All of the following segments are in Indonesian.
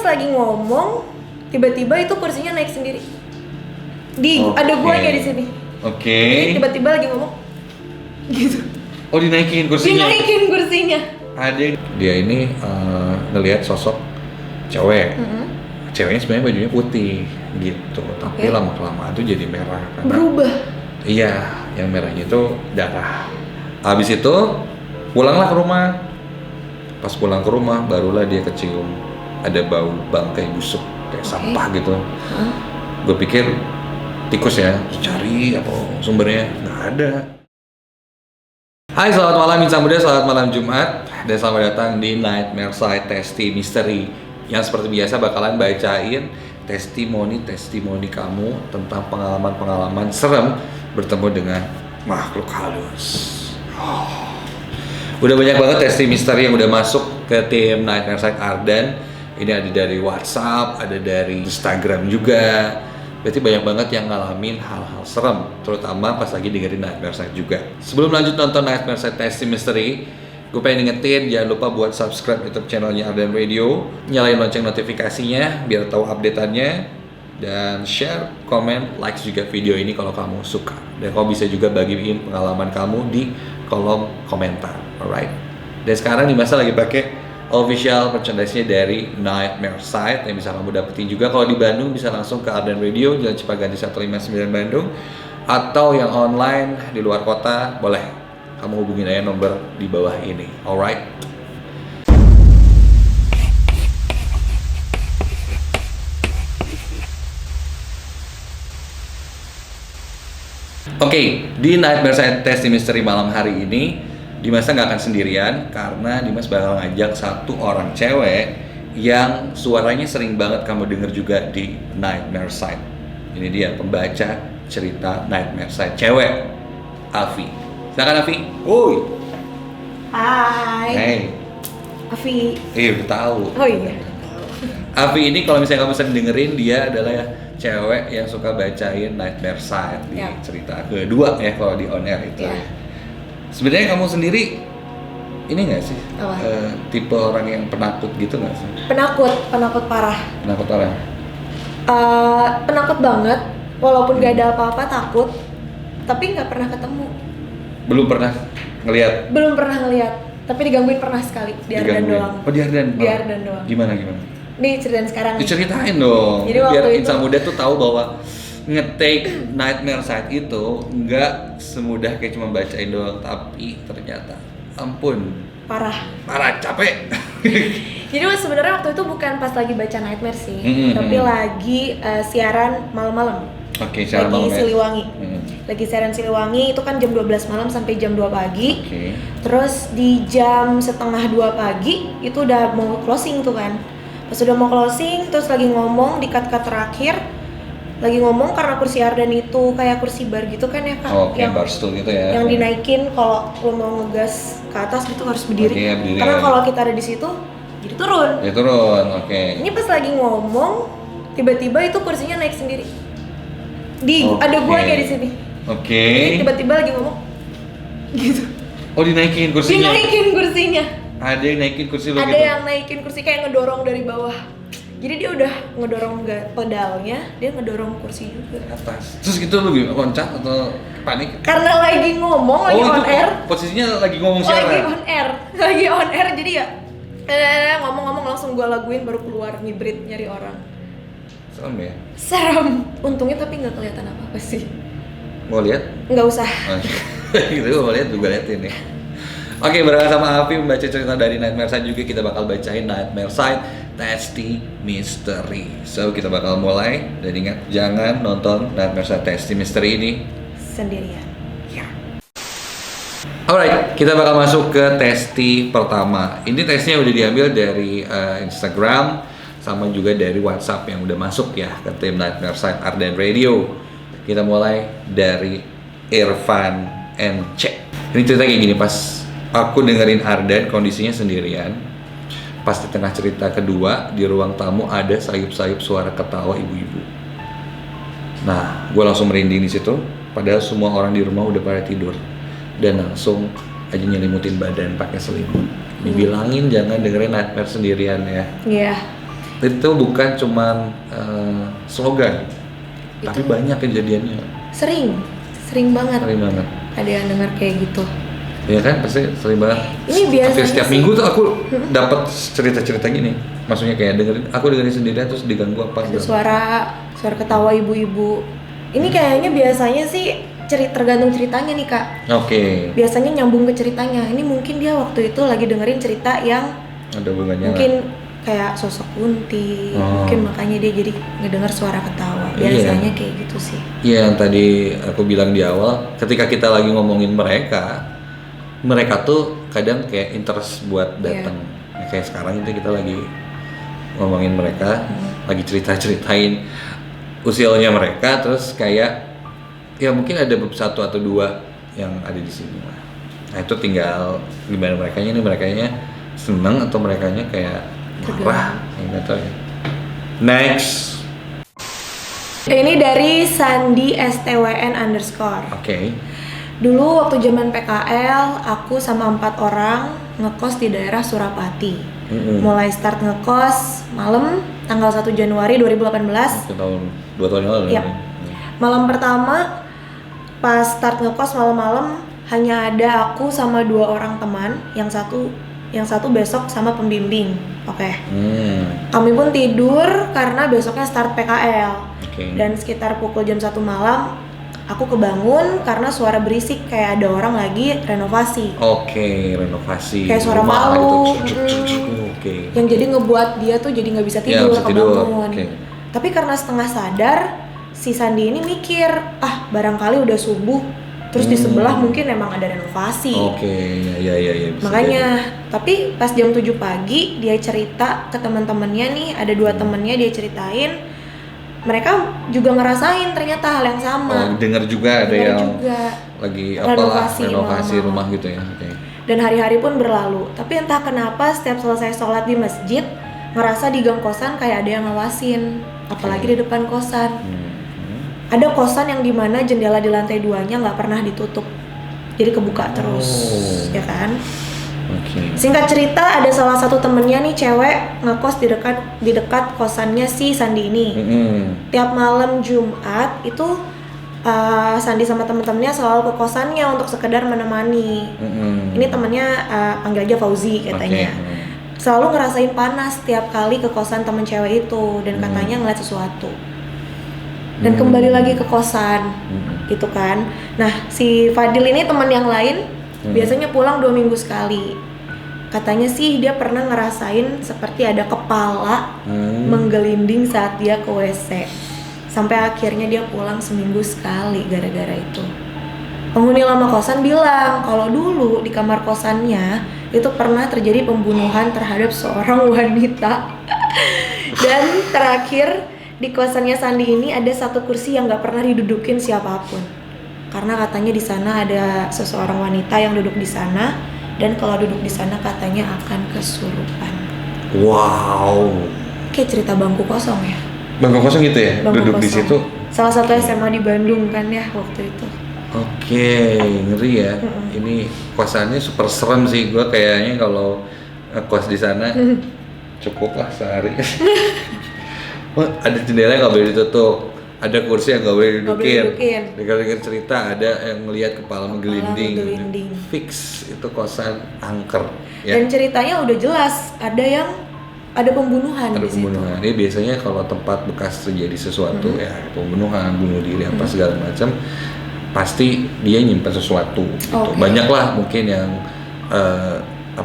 pas lagi ngomong, tiba-tiba itu kursinya naik sendiri. Ada guanya di sini. Jadi tiba-tiba lagi ngomong gitu. Oh, dinaikin kursinya. Ada. Dia ini ngelihat sosok cewek. Ceweknya sebenarnya bajunya putih gitu, tapi lama-kelamaan tuh jadi merah karena berubah. Iya, yang merahnya itu darah. Habis itu pulanglah ke rumah. Pas pulang ke rumah barulah dia kecium ada bau bangkai busuk kayak sampah gitu. Gue pikir tikus ya, cari apa sumbernya, nggak ada. Hai, selamat malam Insan Muda, selamat malam Jumat, dan selamat datang di Nightmare Side Testy Mystery yang seperti biasa bakalan bacain testimoni kamu tentang pengalaman-pengalaman serem bertemu dengan makhluk halus. Udah banyak banget testi misteri yang udah masuk ke tim Nightmare Side Ardan. Ini ada dari WhatsApp, ada dari Instagram juga. Berarti banyak banget yang ngalamin hal-hal serem, terutama pas lagi dengerin Nightmare Side juga. Sebelum lanjut nonton Nightmare Side Testy Mystery, gue pengen ingetin jangan lupa buat subscribe YouTube channelnya Ardan Radio, nyalain lonceng notifikasinya biar tahu updateannya, dan share, komen, likes juga video ini kalau kamu suka. Dan kamu bisa juga bagiin pengalaman kamu di kolom komentar, alright? Dan sekarang Dimas lagi pakai official merchandise-nya dari Nightmare Side yang bisa kamu dapetin juga. Kalau di Bandung bisa langsung ke Ardan Radio, Jalan Cipaganti 159 Bandung, atau yang online di luar kota boleh kamu hubungin aja nomor di bawah ini, alright? Oke, di Nightmare Side Testy Mystery malam hari ini Dimas nggak akan sendirian karena Dimas bakal ngajak satu orang cewek yang suaranya sering banget kamu denger juga di Nightmare Side. Ini dia pembaca cerita Nightmare Side, cewek, Afi. Silakan Afi. Woi. Hai. Hey. Afi. Udah tahu. Oh iya. Afi ini kalau misalnya kamu sering dengerin, dia adalah cewek yang suka bacain Nightmare Side di cerita kedua ya kalau di on air itu. Sebenarnya kamu sendiri ini nggak sih tipe orang yang penakut gitu nggak sih? Penakut parah. Penakut parah. Penakut banget, walaupun gak ada apa-apa takut, tapi nggak pernah ketemu. Belum pernah ngelihat, tapi digangguin pernah sekali di Ardan doang. Oh, di Ardan. Di Ardan doang. Gimana? Nih ceritain sekarang. Diceritain dong. Jadi biar waktu Insan Muda tuh tahu bahwa nge-take Nightmare Side itu nggak semudah kayak cuma bacain doang, tapi ternyata ampun parah capek. Jadi sebenarnya waktu itu bukan pas lagi baca Nightmare sih, tapi lagi siaran malam-malam. Oke, siaran malam ya? Siliwangi. Lagi siaran Siliwangi itu kan jam 12 malam sampai jam 2 pagi. Terus di jam setengah 2 pagi itu udah mau closing tuh kan. Pas udah mau closing terus lagi ngomong di cut-cut terakhir, lagi ngomong karena kursi Ardan itu kayak kursi bar gitu kan ya Kak, yang bar stool gitu ya, yang dinaikin kalau lo mau ngegas ke atas gitu harus berdiri, karena kalau kita ada di situ jadi turun. Ini pas lagi ngomong tiba-tiba itu kursinya naik sendiri, ada guanya di sini. Jadi tiba-tiba lagi ngomong gitu. Oh, dinaikin kursinya. Ada yang naikin kursi lo gitu? Ada yang naikin kursi kayak ngedorong dari bawah. Jadi dia udah ngedorong pedalnya, dia ngedorong kursi juga ke atas. Terus gitu lu loncat atau panik? Karena lagi ngomong, lagi on air. Posisinya lagi ngomong siaran. Lagi on air jadi ya ngomong-ngomong langsung gua laguin baru keluar ngibrit nyari orang. Serem ya? Serem. Untungnya tapi nggak kelihatan apa-apa sih. Mau lihat? Nggak usah. Gitu gua mau lihat juga liatin nih. Oke, barengan sama Afi membaca cerita dari Nightmare Side juga kita bakal bacain Nightmare Side Testy Mystery. So kita bakal mulai, dan ingat jangan nonton Nightmare Side Testy Mystery ini sendirian. Alright, kita bakal masuk ke testi pertama. Ini tesnya udah diambil dari Instagram sama juga dari WhatsApp yang udah masuk ya ke tim Nightmare Side Ardan Radio. Kita mulai dari Irfan NC. Ini cerita kayak gini, pas aku dengerin Ardan kondisinya sendirian. Pas di tengah cerita kedua, di ruang tamu ada sayup-sayup suara ketawa ibu-ibu. Nah, gue langsung merinding di situ. Padahal semua orang di rumah udah pada tidur. Dan langsung aja nyelimutin badan pakai selimut. Dibilangin jangan dengerin Nightmare sendirian ya. Iya. itu bukan cuman slogan, tapi banyak kejadiannya. Sering banget. Sering banget. Ada yang dengar kayak gitu. Ya kan, pasti sering banget. Ini biasanya Hampir setiap sih- minggu tuh aku dapat cerita-cerita gini. Maksudnya kayak dengerin sendirian terus diganggu apa? Ada suara ketawa ibu-ibu. Ini kayaknya biasanya sih tergantung ceritanya nih Kak. Oke. Biasanya nyambung ke ceritanya. Ini mungkin dia waktu itu lagi dengerin cerita yang Ada hubungannya. mungkin kayak sosok Kunti, mungkin makanya dia jadi ngedenger suara ketawa. Biasanya kayak gitu sih. Iya, yang tadi aku bilang di awal, ketika kita lagi ngomongin mereka tuh kadang kayak interest buat datang. Ya, kayak sekarang itu kita lagi ngomongin mereka, lagi cerita-ceritain usianya mereka, terus kayak ya mungkin ada satu atau dua yang ada di sini lah. Nah itu tinggal gimana merekanya seneng atau merekanya kayak marah, nggak tahu ya. Next. Ini dari Sandi STWN _ Oke. Dulu waktu zaman PKL, aku sama 4 orang ngekos di daerah Surapati. Mulai start ngekos malam tanggal 1 Januari 2018. Itu tahun 2 tahun yang lalu. Yap. Malam pertama pas start ngekos malam-malam hanya ada aku sama 2 orang teman, yang satu besok sama pembimbing. Oke. Kami pun tidur karena besoknya start PKL. Dan sekitar pukul jam 1 malam aku kebangun karena suara berisik kayak ada orang lagi renovasi. Oke, renovasi. Kayak suara rumah palu. gitu. Oke. Yang jadi ngebuat dia tuh jadi nggak bisa tidur, bisa tidur. kebangun. Oke. Tapi karena setengah sadar, si Sandi ini mikir, barangkali udah subuh, terus di sebelah mungkin emang ada renovasi. Oke, ya. Bisa Makanya, tapi pas jam 7 pagi dia cerita ke teman-temannya nih, ada 2 temennya dia ceritain, mereka juga ngerasain ternyata hal yang sama. Dengar juga ada yang juga. lagi Renovasi renovasi malam-malam. rumah gitu ya. Oke. Dan hari-hari pun berlalu. Tapi entah kenapa setiap selesai sholat di masjid, ngerasa di gang kosan kayak ada yang ngawasin. Apalagi di depan kosan. Ada kosan yang dimana jendela di lantai 2-nya nggak pernah ditutup. Jadi kebuka terus, ya kan? Oke. Singkat cerita, ada salah satu temennya nih cewek ngekos di dekat kosannya si Sandi ini. Tiap malam Jumat itu Sandi sama temen-temennya selalu ke kosannya untuk sekedar menemani. Ini temennya panggil aja Fauzi katanya. Selalu ngerasain panas tiap kali ke kosan temen cewek itu dan katanya ngeliat sesuatu. Dan kembali lagi ke kosan, gitu kan. Nah, si Fadil ini teman yang lain biasanya pulang 2 minggu sekali. Katanya sih dia pernah ngerasain seperti ada kepala menggelinding saat dia ke WC. Sampai akhirnya dia pulang seminggu sekali gara-gara itu. Penghuni lama kosan bilang kalau dulu di kamar kosannya itu pernah terjadi pembunuhan terhadap seorang wanita. Dan terakhir di kosannya Sandi ini ada satu kursi yang nggak pernah didudukin siapapun. Karena katanya di sana ada seseorang wanita yang duduk di sana dan kalau duduk di sana katanya akan kesurupan. Wow. Kayak cerita bangku kosong ya. Bangku kosong gitu ya? Bangku Duduk di kosong. situ. Salah satu SMA di Bandung kan ya waktu itu. Oke, ngeri ya. Ini kosannya super serem sih. Gua kayaknya kalau kos di sana cukup lah sehari. Wah, ada jendela yang nggak boleh ditutup, ada kursi yang nggak boleh didudukin. Dengar cerita ada yang ngelihat kepala menggelinding. Fix itu kosan angker. Ya. Dan ceritanya udah jelas ada pembunuhan. Ada di situ. pembunuhan. Ini biasanya kalau tempat bekas terjadi sesuatu ya pembunuhan, bunuh diri apa segala macam, pasti dia nyimpan sesuatu. Gitu. Banyak lah mungkin yang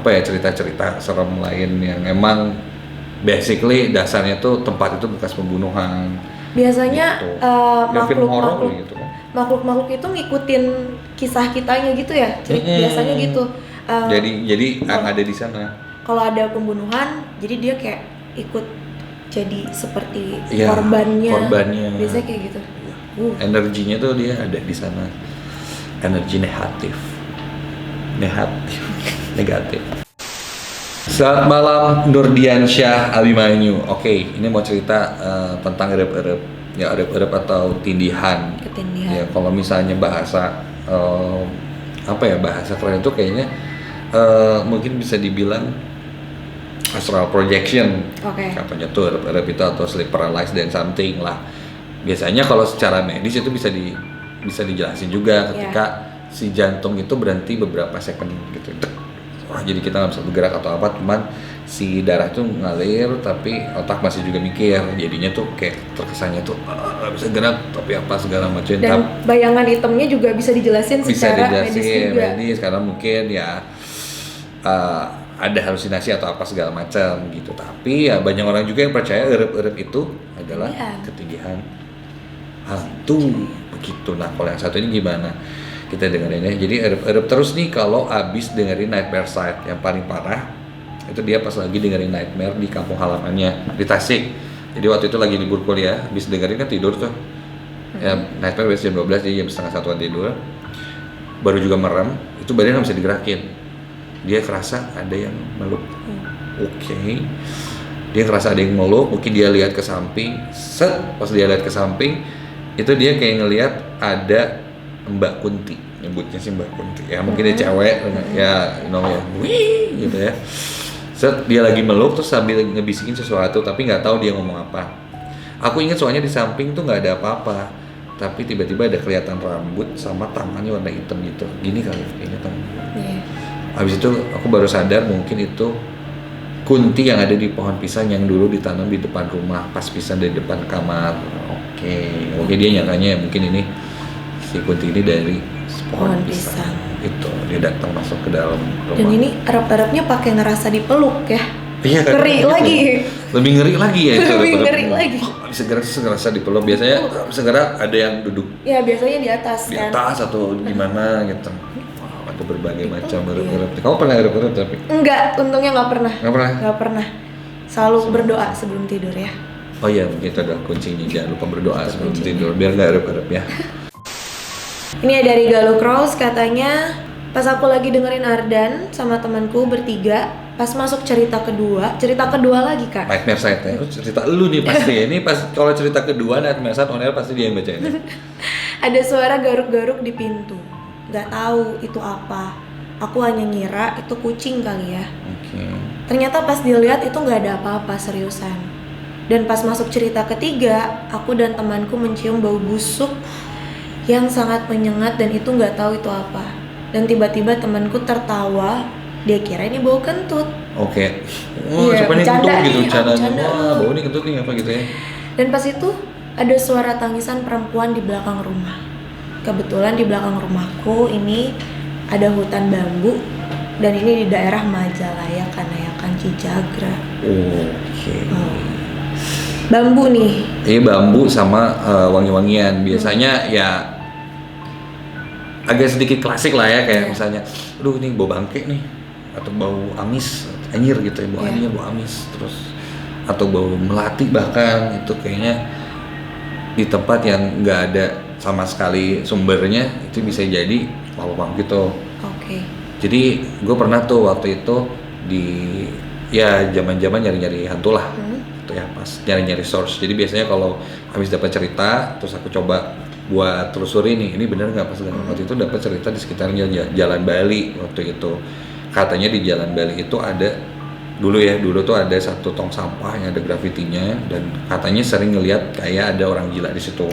cerita-cerita serem lain yang emang basically dasarnya tuh tempat itu bekas pembunuhan. Biasanya gitu. makhluk-makhluk itu ngikutin kisah kitanya gitu ya. Biasanya gitu. Jadi yang ada di sana. Kalau ada pembunuhan, jadi dia kayak ikut jadi seperti Ya, korbannya. Biasanya kayak gitu. Energinya tuh dia ada di sana. Energi negatif. Selamat malam Nurdiansyah Abimanyu. Oke, ini mau cerita tentang erep-erep. Ya, erep-erep atau tindihan. Ketindihan. Ya, kalau misalnya bahasa bahasa keren itu kayaknya mungkin bisa dibilang astral projection. Oke. Katanya tuh erep itu atau sleep paralysis dan something lah. Biasanya kalau secara medis itu bisa dijelasin juga ketika si jantung itu berhenti beberapa second gitu. Wah, jadi kita nggak bisa bergerak atau apa, cuman si darah tuh ngalir tapi otak masih juga mikir, jadinya tuh kayak terkesannya tuh nggak bisa gerak tapi apa segala macam. Dan bayangan hitamnya juga bisa dijelasin secara medis juga. Karena mungkin ya ada halusinasi atau apa segala macam gitu. Tapi ya banyak orang juga yang percaya erep itu adalah ketindihan hantu begitu. Nah kalau yang satu ini gimana? Kita dengerin ya. Jadi erep terus nih kalau abis dengerin Nightmare Side. Yang paling parah itu dia pas lagi dengerin Nightmare di kampung halamannya di Tasik. Jadi waktu itu lagi libur kuliah, abis dengerin kan tidur tuh. Ya Nightmare biasa jam 12, jadi jam setengah satuan tidur. Baru juga merem, itu badannya nggak bisa digerakin. Dia kerasa ada yang meluk. Oke. Dia kerasa ada yang meluk, mungkin dia lihat ke samping. Pas dia lihat ke samping, itu dia kayak ngelihat ada Mbak Kunti, nyebutnya sih Mbak Kunti ya, mungkin dia cewek ya, wih gitu ya. Dia lagi meluk terus sambil ngebisikin sesuatu tapi nggak tahu dia ngomong apa. Aku ingat soalnya di samping tuh nggak ada apa-apa, tapi tiba-tiba ada kelihatan rambut sama tangannya warna hitam gitu, gini kali kayaknya tangannya. Habis itu aku baru sadar mungkin itu Kunti yang ada di pohon pisang yang dulu ditanam di depan rumah pas pisang di depan kamar. Oke, dia nyangkanya mungkin ini si Kunti ini dari pohon pisang. Itu dia datang masuk ke dalam rumah. Dan ini erep-erepnya pakai ngerasa dipeluk ya. Iya kan? Ngeri gitu. lagi. Lebih ngeri lagi ya itu. Lebih ngeri lagi. Segera dipeluk. Biasanya segera ada yang duduk. Ya biasanya di atas di kan. Di atas atau di mana gitu. Wow, ada berbagai macam erep-erep. Kamu pernah erep-erep tapi? Enggak, untungnya nggak pernah. Nggak pernah. Selalu berdoa sebelum tidur ya. Oh iya, mungkin itu adalah kuncinya. Jangan lupa berdoa sebelum tidur biar nggak erep-erep ya. Ini dari Galuh Cross katanya, pas aku lagi dengerin Ardan sama temanku bertiga, pas masuk cerita kedua lagi kak. Nightmare Side ya, cerita lu nih pasti. Ini pas kalau cerita kedua Nightmare Side on air pasti dia yang bacain. Ada suara garuk-garuk di pintu, nggak tahu itu apa. Aku hanya ngira itu kucing kali ya. Ternyata pas dilihat itu nggak ada apa-apa seriusan. Dan pas masuk cerita ketiga, aku dan temanku mencium bau busuk yang sangat menyengat dan itu nggak tahu itu apa. Dan tiba-tiba temanku tertawa, dia kira ini bau kentut. Oke. Wah, siapa nih kentut gitu bercandanya. Wah, bau ini kentut nih apa gitu ya. Dan pas itu ada suara tangisan perempuan di belakang rumah. Kebetulan di belakang rumahku ini ada hutan bambu dan ini di daerah Majalaya, Kanayakan, Cijagra. Oke. Bambu nih. Bambu sama wangi-wangian. Biasanya ya agak sedikit klasik lah ya, kayak misalnya, aduh ini bau bangke nih, atau bau amis, anyir gitu ya, bau anjir, bau amis, terus atau bau melati bahkan itu kayaknya di tempat yang nggak ada sama sekali sumbernya itu bisa jadi bau gitu. Oke. Jadi gue pernah tuh waktu itu di zaman-zaman nyari-nyari hantu lah, gitu ya, pas nyari-nyari source. Jadi biasanya kalau habis dapat cerita, terus aku coba buat telusuri nih, ini bener nggak pas waktu itu dapat cerita di sekitarnya Jalan Bali waktu itu. Katanya di Jalan Bali itu ada dulu tuh ada satu tong sampah yang ada grafitinya dan katanya sering ngelihat kayak ada orang gila di situ.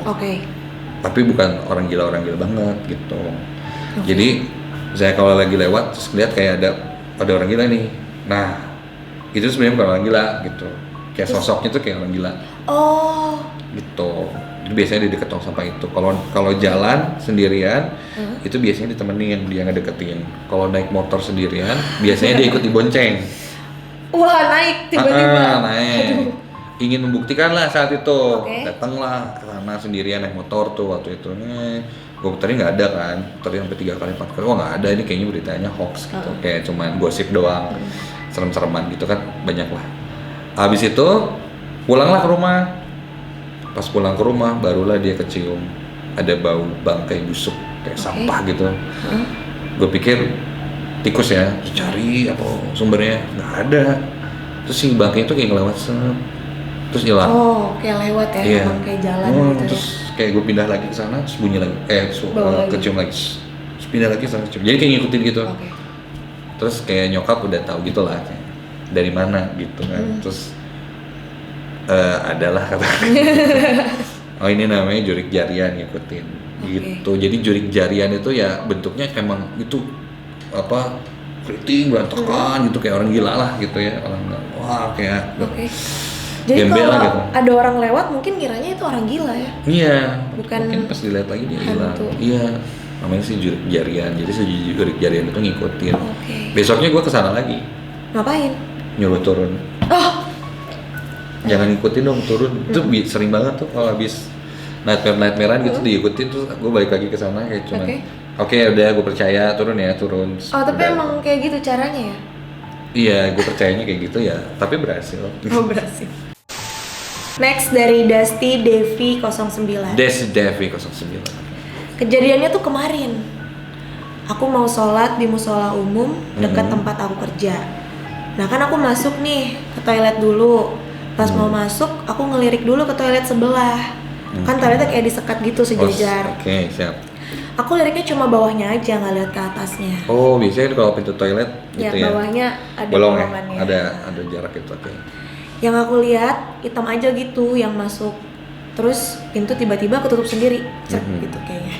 Tapi bukan orang gila banget gitu. Jadi saya kalau lagi lewat terus lihat kayak ada orang gila nih. Nah itu sebenarnya bukan orang gila gitu. Kayak sosoknya tuh kayak orang gila. Gitu. Itu biasanya di dekat tong sampah itu. Kalau jalan sendirian itu biasanya ditemenin dia ngedeketin. Kalau naik motor sendirian biasanya dia ikut dibonceng. Wah, naik tiba-tiba. Naik. Ingin membuktikan lah saat itu. Datanglah ke sana sendirian naik motor tuh waktu itu. Gue puterin nggak ada kan. Puterin sampai 3 kali 4 kali. Wah nggak ada, ini kayaknya beritanya hoax gitu. Kayak cuman gosip doang. Serem-sereman gitu kan banyak lah. Habis itu pulanglah ke rumah. Pas pulang ke rumah barulah dia kecium ada bau bangkai busuk kayak sampah gitu. Gue pikir tikus ya, terus cari apa sumbernya, nggak ada. Terus si bangkai itu kayak ngelewat terus hilang. Kayak lewat ya, kayak jalan gitu. Terus kayak gue pindah lagi ke sana, terus bunyi lagi, kecium lagi, terus pindah lagi sana kecium. Jadi kayak ngikutin gitu. Terus kayak nyokap udah tahu gitu lah, dari mana gitu kan. Terus adalah kata oh ini namanya jurik jarian, ngikutin gitu. Jadi jurik jarian itu ya bentuknya emang itu apa, keriting berantakan gitu, kayak orang gila lah gitu ya, orang wah kayak Jadi gembel kalau gitu. ada orang lewat mungkin kiranya itu orang gila ya? Iya, Bukan mungkin pas dilihat lagi dia hilang. hantu. Iya, namanya sih jurik jarian. Jadi si jurik jarian itu ngikutin. Besoknya gue kesana lagi. Ngapain? Nyuruh turun. Jangan ngikutin dong, turun. Itu sering banget tuh kalau habis nightmare-nightmarean gitu diikutin, terus gue balik lagi ke sana kayak cuman oke, udah gue percaya, turun ya, turun. Oh, tapi udah. emang kayak gitu caranya ya? Iya, gue percayanya kayak gitu ya, tapi berhasil. Oh, berhasil. Next dari Dusty Devi 09. Desi Devi 09. Kejadiannya tuh kemarin. Aku mau sholat di musola umum dekat tempat aku kerja. Nah kan aku masuk nih ke toilet dulu. Pas mau masuk, aku ngelirik dulu ke toilet sebelah. Kan toiletnya kayak disekat gitu sejajar. Oke, siap. Aku liriknya cuma bawahnya aja, nggak lihat ke atasnya. Oh, biasanya kalau pintu toilet Ya, gitu ya. bawahnya ada bolong ya? bolongannya. Ada jarak itu, oke. Yang aku lihat hitam aja gitu yang masuk. Terus pintu tiba-tiba ketutup sendiri, gitu kayaknya.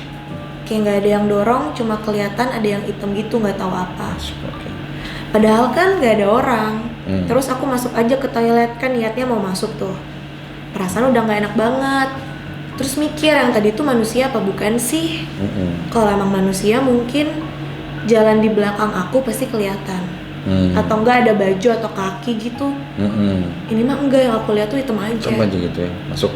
Kayak nggak ada yang dorong, cuma kelihatan ada yang hitam gitu, nggak tahu apa. Oke. Padahal kan nggak ada orang. Terus aku masuk aja ke toilet, kan niatnya mau masuk tuh. Perasaan udah nggak enak banget. Terus mikir yang tadi tuh manusia apa bukan sih? Kalau emang manusia mungkin jalan di belakang aku pasti kelihatan. Atau enggak ada baju atau kaki gitu. Ini mah enggak, yang aku lihat tuh hitam aja. Hitam aja gitu ya, masuk.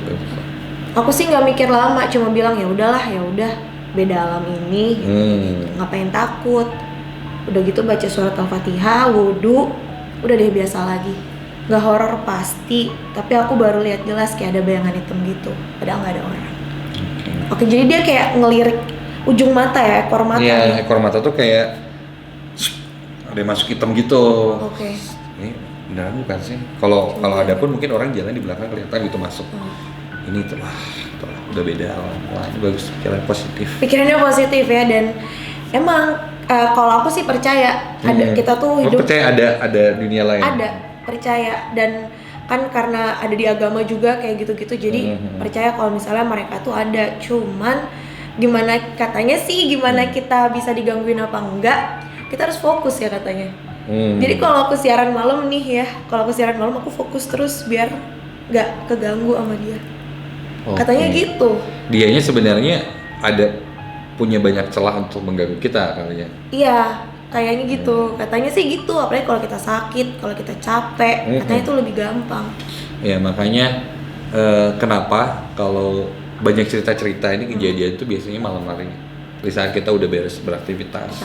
Aku sih nggak mikir lama, cuma bilang ya udahlah, ya udah beda alam ini. Gitu. Ngapain takut? Udah gitu baca surat Al-Fatihah, wudu, udah deh biasa lagi. Nggak horor pasti, tapi aku baru lihat jelas kayak ada bayangan hitam gitu, padahal nggak ada orang. Oke, jadi dia kayak ngelirik ujung mata ya, ekor mata. Iya, ekor mata tuh kayak ada yang masuk hitam gitu. Oke. Ini beneran bukan sih? Kalau ada pun mungkin orang jalan di belakang kelihatan gitu masuk. Ini tuh udah beda. Wah, ini bagus, pikiran positif. Pikirannya positif ya, dan emang kalau aku sih percaya ada kita tuh hidup. Percaya ada dunia lain. Ada, percaya, dan kan karena ada di agama juga kayak gitu-gitu, jadi percaya kalau misalnya mereka tuh ada. Cuman gimana katanya sih, gimana kita bisa digangguin apa enggak, kita harus fokus ya katanya. Jadi kalau aku siaran malam nih ya, kalau aku siaran malam aku fokus terus biar nggak keganggu sama dia. Katanya gitu. Dianya sebenarnya punya banyak celah untuk mengganggu kita kali ya. Iya, kayaknya gitu. Katanya sih gitu, apalagi kalau kita sakit, kalau kita capek, katanya itu lebih gampang. Ya makanya kenapa kalau banyak cerita-cerita ini kejadian itu biasanya malam hari. Di saat kita udah beres beraktivitas,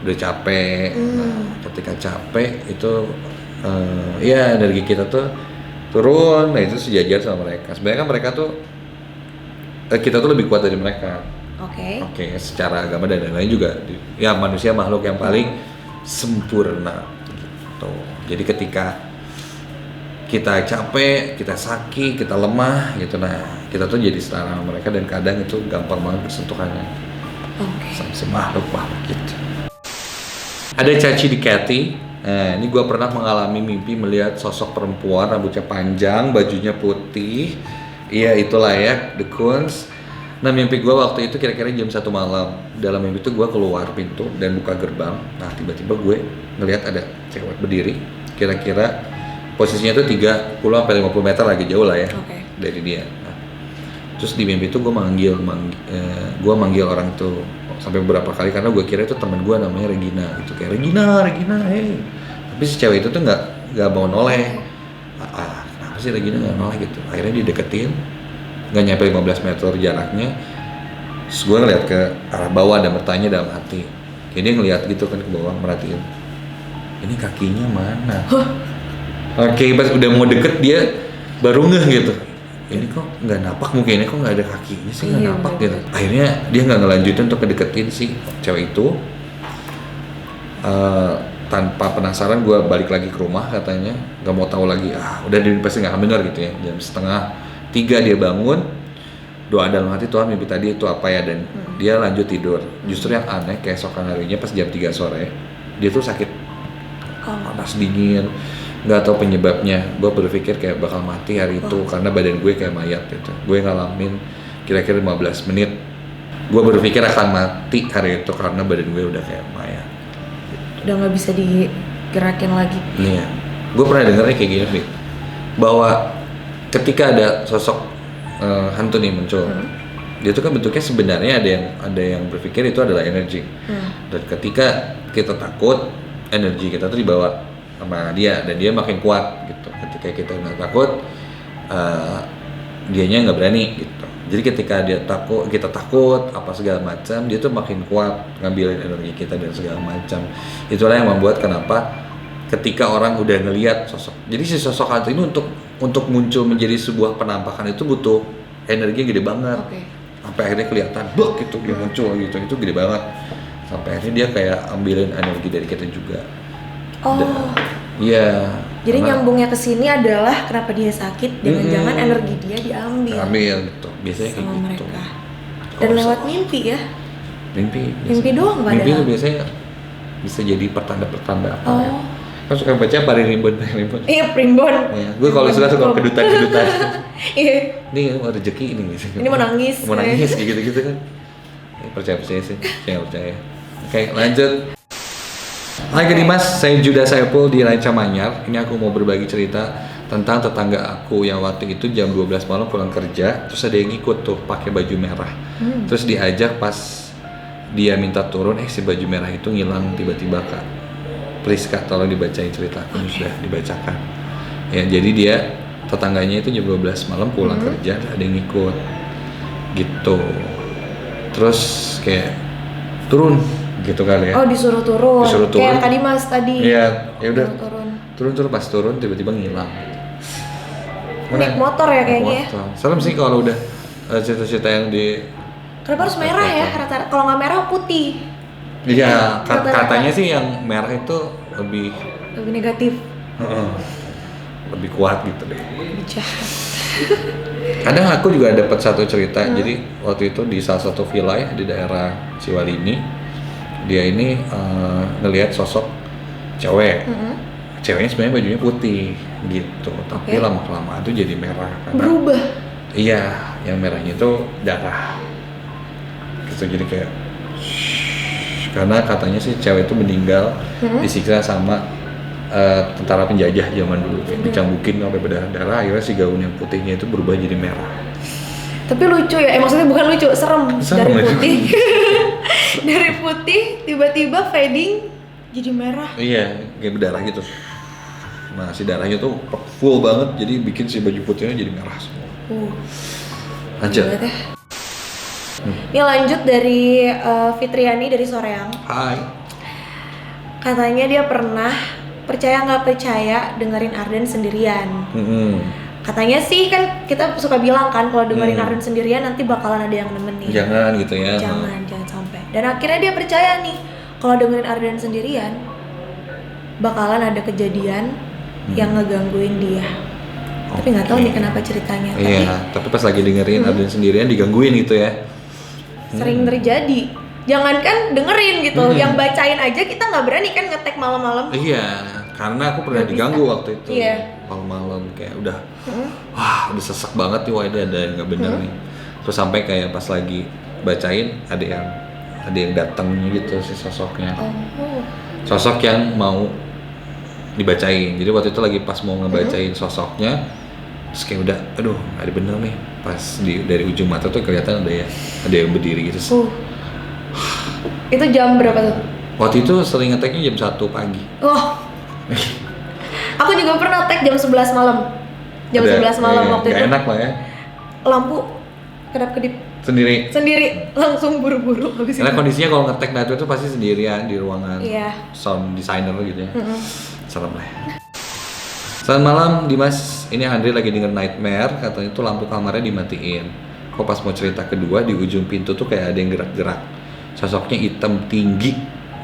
udah capek. Nah, ketika capek itu ya energi kita tuh turun. Nah itu sejajar sama mereka. Sebenarnya kan mereka tuh kita tuh lebih kuat dari mereka. Oke, secara agama dan lain-lain juga. Ya manusia makhluk yang paling sempurna gitu. Jadi ketika kita capek, kita sakit, kita lemah gitu, nah kita tuh jadi setara sama mereka, dan kadang itu gampang banget bersentuhannya sama makhluk gitu. Ada Caci di Cathy. Nah, ini gue pernah mengalami mimpi melihat sosok perempuan rambutnya panjang, bajunya putih. Iya itulah ya, The Kunz. Nah mimpi gue waktu itu kira-kira jam 1 malam. Dalam mimpi itu gue keluar pintu dan buka gerbang. Nah tiba-tiba gue ngelihat ada cewek berdiri. Kira-kira posisinya tuh 30-50 meter lagi jauh lah ya dari dia. Nah, terus di mimpi itu gue manggil orang itu sampai beberapa kali karena gue kira itu teman gue namanya Regina gitu, kayak Regina, hey. Tapi si cewek itu tuh nggak mau noleh. Kenapa sih Regina nggak noleh gitu? Akhirnya dideketin, nggak nyampe 15 meter jaraknya. Terus gue ngeliat ke arah bawah dan bertanya dalam hati. Jadi ngeliat gitu kan ke bawah, merhatiin. Ini kakinya mana? Oke, pas udah mau deket dia baru ngeh gitu. Ini kok nggak napak, mungkin ini kok nggak ada kakinya sih, nggak napak gitu. Akhirnya dia nggak ngelanjutin untuk ngedeketin si cewek itu. Tanpa penasaran gue balik lagi ke rumah katanya, nggak mau tahu lagi. Udah dia pasti nggak akan dengar gitu ya. Jam 2:30 dia bangun, doa dalam hati, Tuhan mimpi tadi itu apa ya, dan dia lanjut tidur. Justru yang aneh keesokan harinya pas jam 3 sore dia tuh sakit panas dingin, nggak tahu penyebabnya. Gue berpikir kayak bakal mati hari itu karena badan gue kayak mayat gitu. Gue ngalamin kira-kira 15 menit. Gue berpikir akan mati hari itu karena badan gue udah kayak mayat. Udah nggak bisa digerakin lagi. Iya, gue pernah dengarnya kayak gini, Fit, bahwa ketika ada sosok hantu nih muncul, dia tuh kan bentuknya sebenarnya ada yang berpikir itu adalah energi. Dan ketika kita takut, energi kita tuh dibawa sama dia dan dia makin kuat gitu. Ketika kita nggak takut, dianya nggak berani gitu. Jadi ketika kita takut apa segala macam, dia tuh makin kuat ngambilin energi kita dan segala macam. Itulah yang membuat kenapa ketika orang udah ngelihat sosok. Jadi si sosok hantu ini untuk muncul menjadi sebuah penampakan itu butuh energi gede banget. Sampai akhirnya kelihatan blok gitu dia muncul gitu. Itu gede banget. Sampai akhirnya dia kayak ambilin energi dari kita juga. Iya. Jadi nyambungnya ke sini adalah kenapa dia sakit, jangan-jangan energi dia diambil gitu. Biasanya kayak gitu. Mereka. Dan lewat mimpi ya. Mimpi doang padahal. Mimpi itu biasanya bisa jadi pertanda-pertanda apa ya. Kan suka baca Paririmbun. Iya, primbon. Ya, gue kalau suka kedutan. Iya. Ini mau rezeki ini. Ini mau nangis. Mau nangis gitu kan. Percaya sih, saya nggak percaya. Oke, lanjut. Hai Dimas, saya Judah Saipul di Ranca Manyar. Ini aku mau berbagi cerita tentang tetangga aku yang waktu itu jam 12 malam pulang kerja, terus ada yang ikut tuh pakai baju merah. Terus diajak pas dia minta turun, si baju merah itu ngilang tiba-tiba Kak. Please Kak, tolong dibacain cerita aku sudah dibacakan. Ya, jadi dia tetangganya itu jam 12 malam pulang kerja, ada yang ikut. Gitu. Terus kayak turun gitu kali ya. Disuruh turun. Kayak Kak Dimas tadi. Iya, ya udah. Turun pas turun tiba-tiba ngilang. Naik motor ya kayaknya. Serem sih kalau udah cerita-cerita yang di. Kenapa harus merah ya? Rata-rata kalau nggak merah putih. Iya, katanya sih yang merah itu lebih negatif. Lebih kuat gitu deh. Lebih jahat. Kadang aku juga dapat satu cerita. Jadi waktu itu di salah satu villa ya di daerah Ciwalini. Dia ini ngelihat sosok cewek. Ceweknya sebenarnya bajunya putih gitu, tapi lama-kelamaan tuh jadi merah. Berubah? Iya, yang merahnya itu darah. Gitu, jadi kayak karena katanya sih cewek itu meninggal disiksa sama tentara penjajah zaman dulu, kayak dicambukin sampai berdarah-darah, akhirnya si gaun yang putihnya itu berubah jadi merah. Tapi lucu ya, maksudnya bukan lucu, serem dari putih. Dari putih tiba-tiba fading jadi merah. Iya, kayak berdarah gitu. Nah, si darahnya tuh full banget, jadi bikin si baju putihnya jadi merah semua. Lanjut. Ini lanjut dari Fitriani dari Soreang. Hai. Katanya dia pernah percaya nggak percaya dengerin Arden sendirian. Katanya sih kan kita suka bilang kan kalau dengerin Arden sendirian nanti bakalan ada yang nemenin. Jangan gitu ya. Jangan sampai. Dan akhirnya dia percaya nih kalau dengerin Arden sendirian bakalan ada kejadian yang ngegangguin dia. Tapi nggak tahu nih kenapa ceritanya. Iya, tapi pas lagi dengerin Arden sendirian digangguin gitu ya. Sering terjadi. Jangankan dengerin gitu, yang bacain aja kita nggak berani kan ngetek malam-malam. Iya, karena aku pernah diganggu waktu itu. Iya. Malam-malam kayak udah udah sesek banget nih, wah ini ada yang nggak benar nih. Terus sampai kayak pas lagi bacain ada yang datang gitu si sosoknya. Sosok yang mau dibacain. Jadi waktu itu lagi pas mau ngebacain sosoknya, terus kayak udah, aduh ada bener nih. Pas dari ujung mata tuh kelihatan ada yang berdiri gitu. Itu jam berapa tuh? Waktu itu sering ngeteknya jam 1 pagi. Aku juga pernah tag jam 11 malam. Jam 11 malam waktu itu. Gak enak lah ya. Lampu kedap-kedip sendiri langsung buru-buru habis karena itu. Kondisinya kalau ngetek Nightmare itu pasti sendirian di ruangan sound designer gitu ya. Serem lah. Selamat malam Dimas, ini Andre lagi denger Nightmare, katanya tuh lampu kamarnya dimatiin. Kok pas mau cerita kedua di ujung pintu tuh kayak ada yang gerak-gerak. Sosoknya hitam tinggi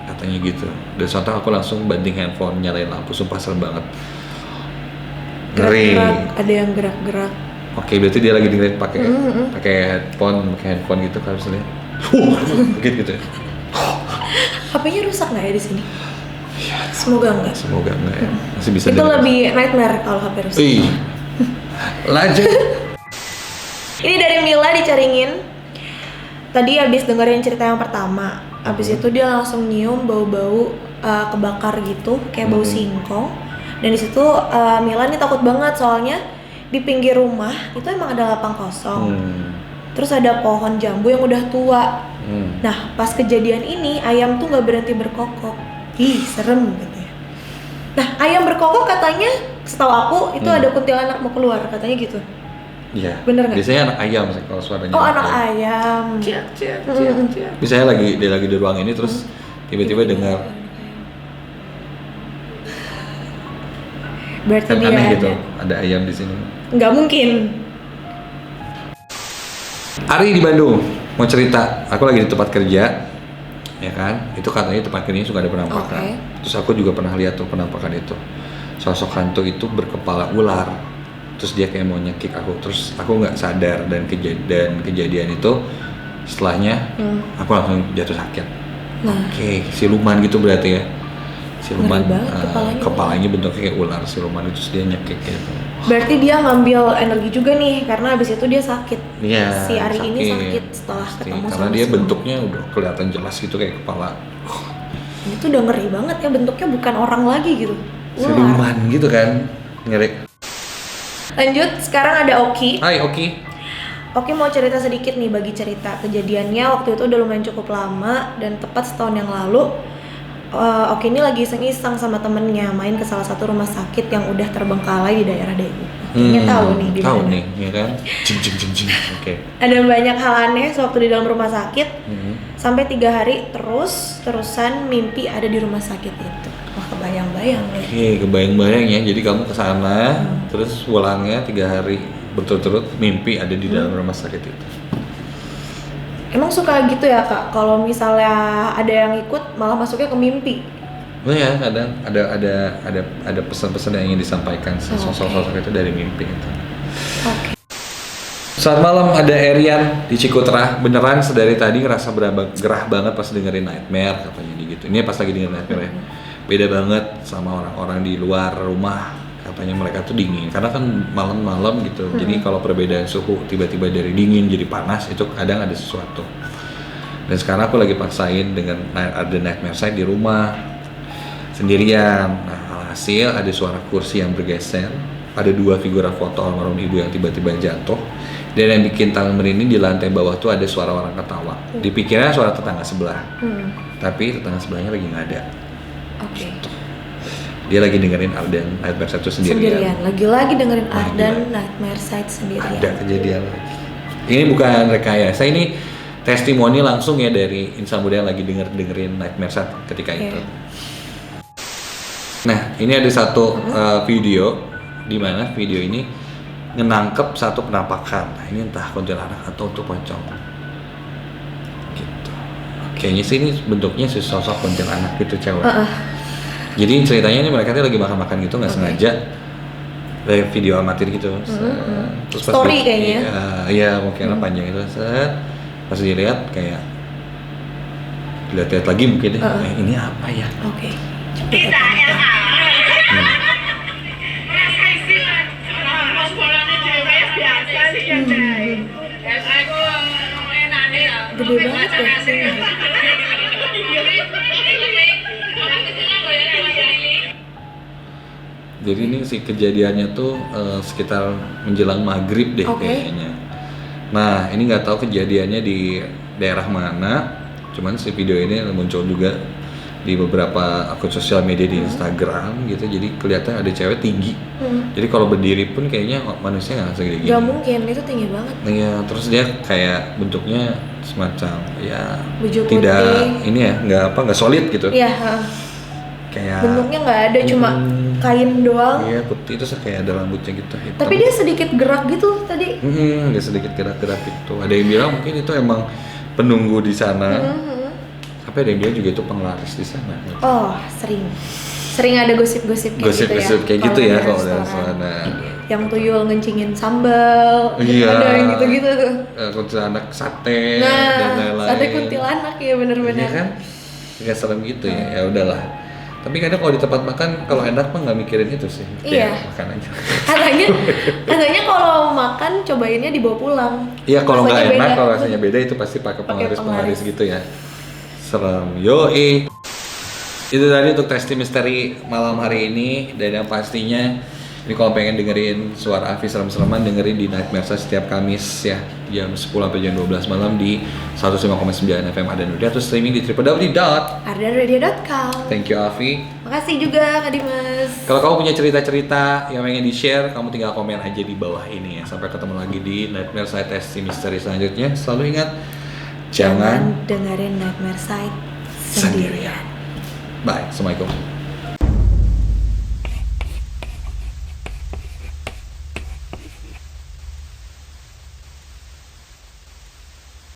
katanya gitu. Dan sontak aku langsung banting handphone, nyalain lampu, sumpah serem banget. Ngeri. Ada yang gerak-gerak. Oke, berarti dia lagi dengerin pakai handphone gitu kalau misalnya. Gitu ya. HP-nya rusak nggak ya di sini? Semoga enggak. Semoga enggak ya. Masih bisa Itu denger. lebih nightmare kalau HP rusak. Ih. Lanjut. Ini dari Mila dicaringin. Tadi abis dengerin cerita yang pertama, abis itu dia langsung nyium bau-bau kebakar gitu, kayak bau singkong. Dan di situ Mila nih takut banget soalnya di pinggir rumah itu emang ada lapang kosong. Terus ada pohon jambu yang udah tua. Nah pas kejadian ini ayam tuh nggak berhenti berkokok. Ih serem katanya. Nah ayam berkokok katanya, setahu aku itu ada kuntilanak mau keluar katanya gitu. Iya. Bener nggak? Biasanya anak ayam sih kalau suaranya. Oh anak ayam. Misalnya dia lagi di ruang ini terus tiba-tiba dengar Berarti kan dia aneh ada. gitu, ada ayam di sini. Nggak mungkin. Ari di Bandung mau cerita, aku lagi di tempat kerja, ya kan? Itu katanya tempat kerjanya suka ada penampakan. Oke. Terus aku juga pernah lihat tuh penampakan itu. Sosok hantu itu berkepala ular. Terus dia kayak mau nyekik aku. Terus aku nggak sadar dan kejadian itu setelahnya aku langsung jatuh sakit. Oke, siluman gitu berarti ya. Siluman Ngeri banget, kepalanya bentuknya kayak ular siluman itu, terus dia nyekik gitu. Berarti dia ngambil energi juga nih karena abis itu dia sakit. Iya, Si Ari ini sakit setelah pasti. ketemu Karena sama dia siluman. bentuknya udah kelihatan jelas gitu kayak kepala Ini tuh udah ngeri banget ya, bentuknya bukan orang lagi gitu. Ular. siluman gitu kan, ngeri. Lanjut, sekarang ada Oki. Hai Oki. Oki mau cerita sedikit nih, bagi cerita kejadiannya waktu itu udah lumayan cukup lama dan tepat setahun yang lalu. Oki ini lagi iseng-iseng sama temennya main ke salah satu rumah sakit yang udah terbengkalai di daerah Daegu. Kayaknya tahu nih di Tahu mana. nih, ya kan? Jing. Oke. Ada banyak hal aneh sewaktu di dalam rumah sakit. Sampai 3 hari terusan mimpi ada di rumah sakit itu. Wah kebayang-bayang nih. Oke, kebayang-bayang ya. Jadi kamu kesana, terus pulangnya 3 hari berturut-turut mimpi ada di dalam rumah sakit itu. Emang suka gitu ya kak? Kalau misalnya ada yang ikut malah masuknya ke mimpi. Oh ya, kadang ada pesan-pesan yang ingin disampaikan sosok-sosok itu dari mimpi itu. Oke. Saat malam ada Erian di Cikutra, beneran sedari tadi ngerasa gerah banget pas dengerin Nightmare katanya gitu. Ini pas lagi dengerin Nightmare ya. Beda banget sama orang-orang di luar rumah. Katanya mereka tuh dingin karena kan malam-malam gitu. Jadi kalau perbedaan suhu tiba-tiba dari dingin jadi panas itu kadang ada sesuatu. Dan sekarang aku lagi paksain dengan ada Nightmare Side di rumah sendirian. Nah, alhasil ada suara kursi yang bergeser, ada 2 figura foto almarhum ibu yang tiba-tiba jatuh. Dan yang bikin tangan merinding di lantai bawah tuh ada suara orang ketawa. Dipikirnya suara tetangga sebelah, tapi tetangga sebelahnya lagi nggak ada. Oke. Dia lagi dengerin Ardan Nightmare Side sendirian. Lagi-lagi dengerin Lagi-lagi. Ardan Nightmare Side sendirian. Ada kejadian lagi. Ini bukan rekayasa, ini testimoni langsung ya dari insan muda yang lagi dengerin Nightmare Side ketika itu. Nah, ini ada satu video di mana video ini ngenangkep satu penampakan. Nah, ini entah kuntilanak atau untuk pocong. Gitu. Kayaknya sih ini bentuknya sosok kuntilanak gitu cewek. Jadi ceritanya ini mereka tuh lagi makan-makan gitu nggak sengaja dari video amatir gitu. Terus pas Story kayaknya. Iya, mungkin panjang itu. Pas dilihat kayak dilihat lagi mungkin deh. Ini apa ya? Oke. Gede banget ya sini. Jadi ini si kejadiannya tuh sekitar menjelang maghrib deh kayaknya. Nah ini nggak tahu kejadiannya di daerah mana, cuman si video ini muncul juga di beberapa akun sosial media di Instagram gitu. Jadi kelihatan ada cewek tinggi. Jadi kalau berdiri pun kayaknya manusia nggak segede gini. Gak mungkin, itu tinggi banget. Iya, terus dia kayak bentuknya semacam ya Baju tidak putih. ini ya nggak solid gitu. Iya. Kayak Bentuknya nggak ada, cuma kain doang. iya putih terus kayak ada rambutnya gitu hitam. Tapi dia sedikit gerak gitu tadi. Dia sedikit gerak-gerak itu. Ada yang bilang mungkin itu emang penunggu di sana. Tapi ada yang bilang juga itu penglaris di sana. Oh, sering ada gosip-gosip kayak Gosip-gosip kayak gitu ya kalau dari sana. Yang tuyul ngencingin sambal. Iya. Ada yang gitu-gitu tuh. Kuntilanak sate dan Nah, lain-lain. sate kuntilanak ya bener-bener. Iya kan? Nggak serem gitu ya. Ya udahlah. Tapi kadang kalau di tempat makan kalau enak mah nggak mikirin itu sih. Iya. Ya, makan aja. Katanya kalau makan cobainnya dibawa pulang. Iya kalau nggak Rasanya enak, beda. kalau rasanya beda itu pasti pakai penglaris penglaris. gitu ya. Serem. Yoi. Itu tadi untuk testi misteri malam hari ini, dan yang pastinya ini kalau pengen dengerin suara Afi serem-sereman, dengerin di Nightmare setiap Kamis ya jam 10 sampai jam 12 malam di 105,9 FM Ardan Radio atau streaming di www.ardanradio.com. Thank you Afi. Makasih juga Kak Dimas. Kalau kamu punya cerita-cerita yang pengen di-share, kamu tinggal komen aja di bawah ini ya. Sampai ketemu lagi di Nightmare Side Testi Misteri selanjutnya. Selalu ingat, jangan dengerin Nightmare Side sendirian. Bye. Assalamualaikum.